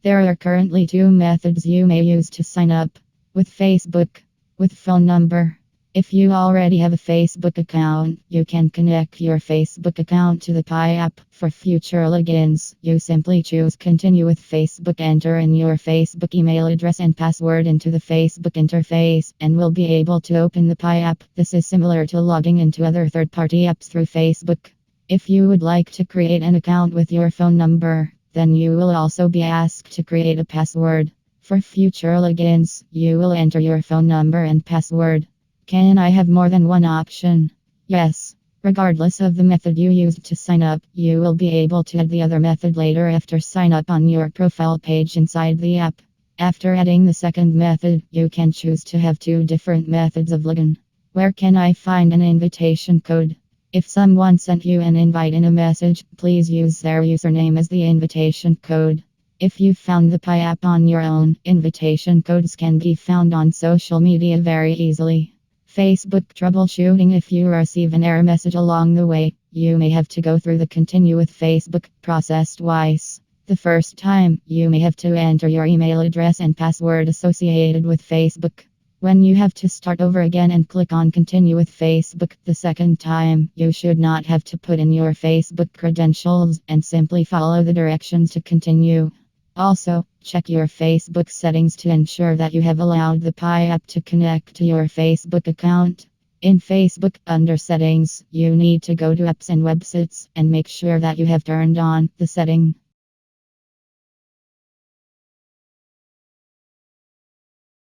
There are currently two methods you may use to sign up with Facebook. With phone number. If you already have a Facebook account, you can connect your Facebook account to the Pi app. For future logins, you simply choose Continue with Facebook, enter in your Facebook email address and password into the Facebook interface, and will be able to open the Pi app. This is similar to logging into other third-party apps through Facebook. If you would like to create an account with your phone number, then you will also be asked to create a password. For future logins, you will enter your phone number and password. Can I have more than one option? Yes. Regardless of the method you used to sign up, you will be able to add the other method later after sign up on your profile page inside the app. After adding the second method, you can choose to have two different methods of login. Where can I find an invitation code? If someone sent you an invite in a message, please use their username as the invitation code. If you found the Pi app on your own, invitation codes can be found on social media very easily. Facebook troubleshooting. If you receive an error message along the way, you may have to go through the Continue with Facebook process twice. The first time, you may have to enter your email address and password associated with Facebook. When you have to start over again and click on Continue with Facebook the second time, you should not have to put in your Facebook credentials and simply follow the directions to continue. Also, check your Facebook settings to ensure that you have allowed the Pi app to connect to your Facebook account. In Facebook, under Settings, you need to go to Apps and Websites and make sure that you have turned on the setting